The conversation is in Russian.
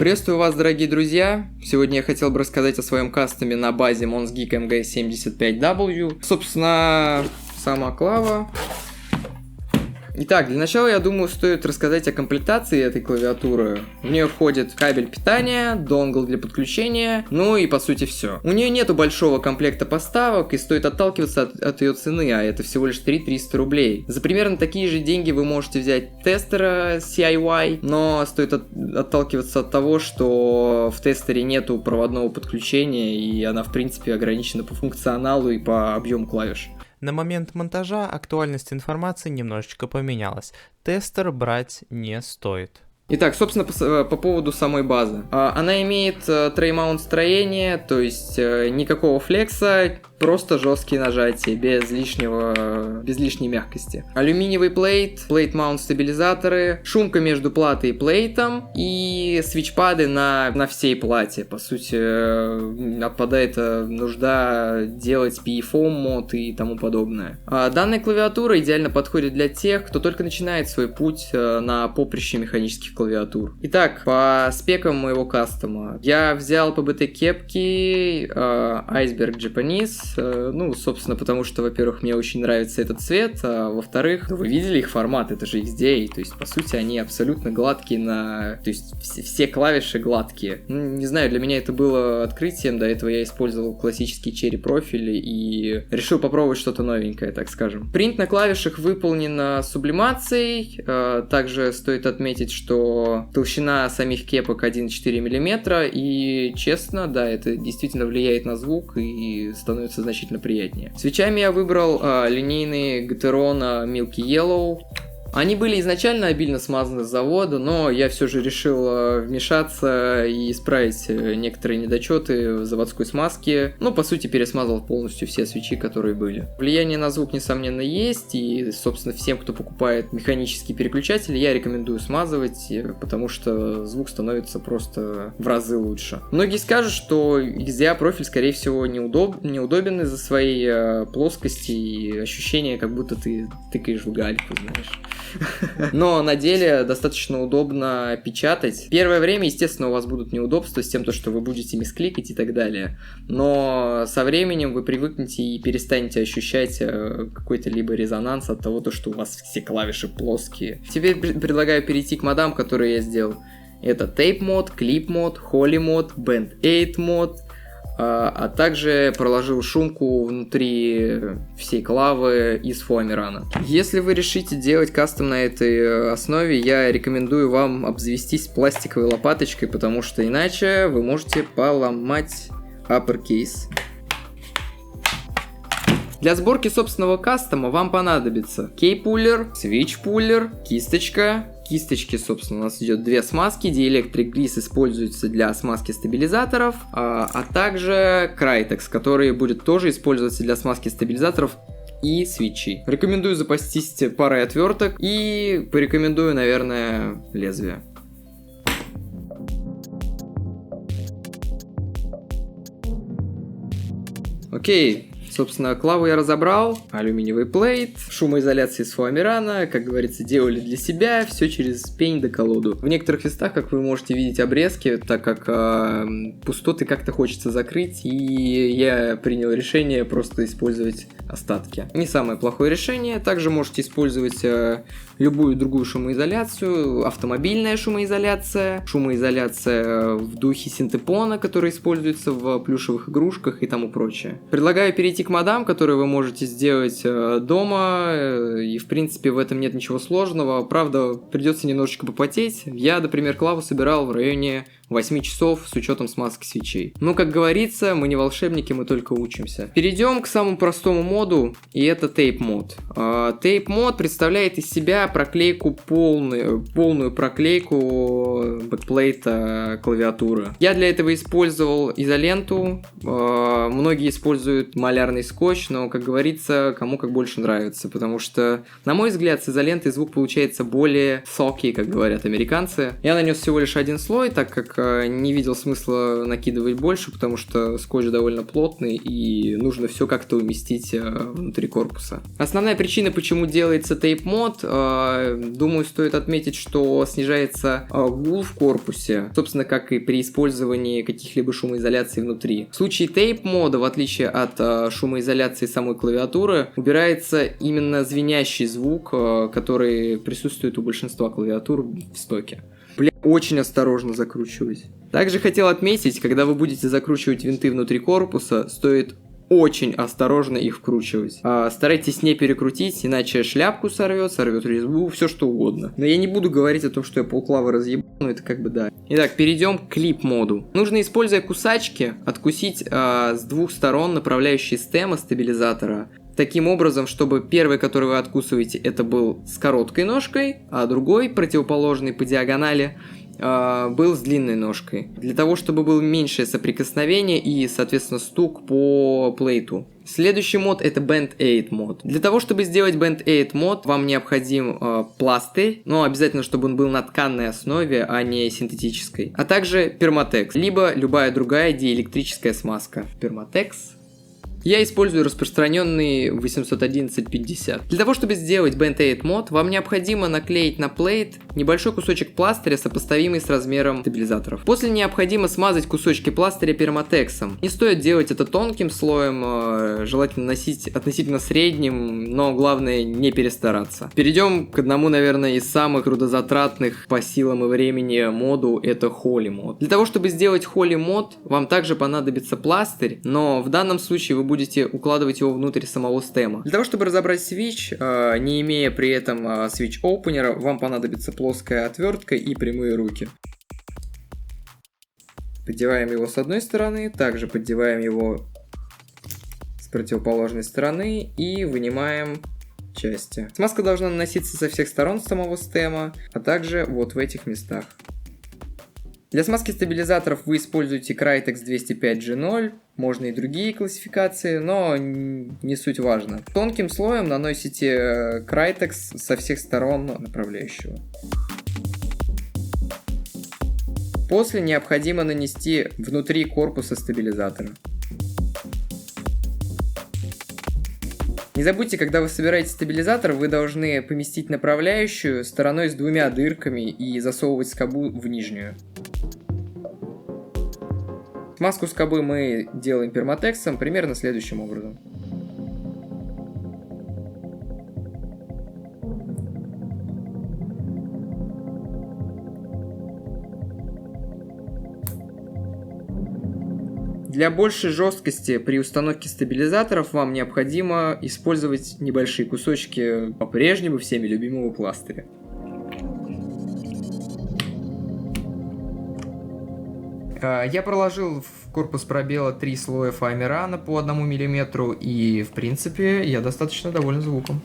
Приветствую вас, дорогие друзья! Сегодня я хотел бы рассказать о своем кастоме на базе Monsgeek MG75W. Собственно, сама клава. Итак, для начала, я думаю, стоит рассказать о комплектации этой клавиатуры. В нее входит кабель питания, донгл для подключения, ну и по сути все. У нее нету большого комплекта поставок и стоит отталкиваться от ее цены, а это всего лишь 3300 рублей. За примерно такие же деньги вы можете взять тестера CIY, но стоит отталкиваться от того, что в тестере нету проводного подключения и она в принципе ограничена по функционалу и по объему клавиш. На момент монтажа актуальность информации немножечко поменялась. Тестер брать не стоит. Итак, собственно, по поводу самой базы. Она имеет трей-маунт строение, то есть никакого флекса, просто жесткие нажатия, без лишней мягкости. Алюминиевый плейт-маунт стабилизаторы, шумка между платой и плейтом и свитчпады на всей плате. По сути, отпадает нужда делать PFOM мод и тому подобное. Данная клавиатура идеально подходит для тех, кто только начинает свой путь на поприще механических клавиатур. Итак, по спекам моего кастома. Я взял PBT кепки Iceberg Japanese. Ну, собственно, потому что, во-первых, мне очень нравится этот цвет, а во-вторых, вы видели их формат, это же XDA, то есть, по сути, они абсолютно гладкие то есть, все клавиши гладкие. Ну, не знаю, для меня это было открытием, до этого я использовал классические черри профили и решил попробовать что-то новенькое, так скажем. Принт на клавишах выполнен сублимацией, также стоит отметить, что толщина самих кепок 1,4 мм, и, честно, да, это действительно влияет на звук и становится значительно приятнее. Свечами я выбрал линейные Gateron Milky Yellow. Они были изначально обильно смазаны с завода, но я все же решил вмешаться и исправить некоторые недочеты в заводской смазке. Ну, по сути, пересмазал полностью все свечи, которые были. Влияние на звук, несомненно, есть, и, собственно, всем, кто покупает механические переключатели, я рекомендую смазывать, потому что звук становится просто в разы лучше. Многие скажут, что XDA профиль, скорее всего, неудобен из-за своей плоскости и ощущения, как будто ты тыкаешь в гальку, знаешь. Но на деле достаточно удобно печатать. Первое время, естественно, у вас будут неудобства с тем, что вы будете мискликать и так далее. Но со временем вы привыкнете и перестанете ощущать какой-то либо резонанс от того, что у вас все клавиши плоские. Теперь предлагаю перейти к модам, которые я сделал. Это Tape мод, Clip мод, Holy мод, Band Aid мод. А также проложил шумку внутри всей клавы из фоамирана. Если вы решите делать кастом на этой основе, я рекомендую вам обзавестись пластиковой лопаточкой, потому что иначе вы можете поломать uppercase. Для сборки собственного кастома вам понадобится кей-пуллер, свитч-пуллер, кисточка. Кисточки, собственно, у нас идет две смазки. Dielectric Grease используется для смазки стабилизаторов, а также Krytex, который будет тоже использоваться для смазки стабилизаторов и свитчей. Рекомендую запастись парой отверток и порекомендую, наверное, лезвие. Окей. Собственно, клаву я разобрал, алюминиевый плейт, шумоизоляция из фоамирана, как говорится, делали для себя, все через пень до колоду. В некоторых местах, как вы можете видеть, обрезки, так как пустоты как-то хочется закрыть, и я принял решение просто использовать остатки. Не самое плохое решение, также можете использовать любую другую шумоизоляцию, автомобильная шумоизоляция, шумоизоляция в духе синтепона, который используется в плюшевых игрушках и тому прочее. Предлагаю перейти к модам, которые вы можете сделать дома, и в принципе в этом нет ничего сложного, правда придется немножечко попотеть. Я, например, клаву собирал в районе 8 часов с учетом смазки свечей. Но, как говорится, мы не волшебники, мы только учимся. Перейдем к самому простому моду, и это Tape мод. Tape мод представляет из себя полную проклейку бэкплейта клавиатуры. Я для этого использовал изоленту, многие используют малярный скотч, но, как говорится, кому как больше нравится, потому что, на мой взгляд, с изолентой звук получается более socky, как говорят американцы. Я нанес всего лишь один слой, так как не видел смысла накидывать больше, потому что скотч довольно плотный и нужно все как-то уместить внутри корпуса. Основная причина, почему делается тейп-мод, думаю, стоит отметить, что снижается гул в корпусе, собственно, как и при использовании каких-либо шумоизоляций внутри. В случае тейп-мода, в отличие от шумоизоляции самой клавиатуры, убирается именно звенящий звук, который присутствует у большинства клавиатур в стоке. Очень осторожно закручивать. Также хотел отметить, когда вы будете закручивать винты внутри корпуса, стоит очень осторожно их вкручивать. Старайтесь не перекрутить, иначе шляпку сорвет резьбу, все что угодно. Но я не буду говорить о том, что я полклавы разъебал, но это как бы да. Итак, перейдем к клип-моду. Нужно, используя кусачки, откусить с двух сторон направляющие стемы стабилизатора. Таким образом, чтобы первый, который вы откусываете, это был с короткой ножкой, а другой, противоположный по диагонали, был с длинной ножкой. Для того, чтобы было меньшее соприкосновение и, соответственно, стук по плейту. Следующий мод это Band Aid мод. Для того, чтобы сделать Band Aid мод, вам необходим пластырь, но обязательно, чтобы он был на тканной основе, а не синтетической. А также перматекс, либо любая другая диэлектрическая смазка. Перматекс. Я использую распространенный 811.50. Для того, чтобы сделать Band Aid мод, вам необходимо наклеить на плейт небольшой кусочек пластыря, сопоставимый с размером стабилизаторов. После необходимо смазать кусочки пластыря перматексом. Не стоит делать это тонким слоем, желательно носить относительно средним, но главное не перестараться. Перейдем к одному, наверное, из самых трудозатратных по силам и времени моду, это Holy мод. Для того, чтобы сделать Holy мод, вам также понадобится пластырь, но в данном случае вы будете укладывать его внутрь самого стема. Для того, чтобы разобрать свитч, не имея при этом свитч-опенера, вам понадобится плоская отвертка и прямые руки. Поддеваем его с одной стороны, также поддеваем его с противоположной стороны и вынимаем части. Смазка должна наноситься со всех сторон самого стема, а также вот в этих местах. Для смазки стабилизаторов вы используете Crytex 205G0, можно и другие классификации, но не суть важно. Тонким слоем наносите Crytex со всех сторон направляющего. После необходимо нанести внутри корпуса стабилизатора. Не забудьте, когда вы собираете стабилизатор, вы должны поместить направляющую стороной с двумя дырками и засовывать скобу в нижнюю. Смазку скобы мы делаем перматексом примерно следующим образом. Для большей жесткости при установке стабилизаторов вам необходимо использовать небольшие кусочки по-прежнему всеми любимого пластыря. Я проложил в корпус пробела 3 слоя фоамирана по 1 мм, и в принципе я достаточно доволен звуком.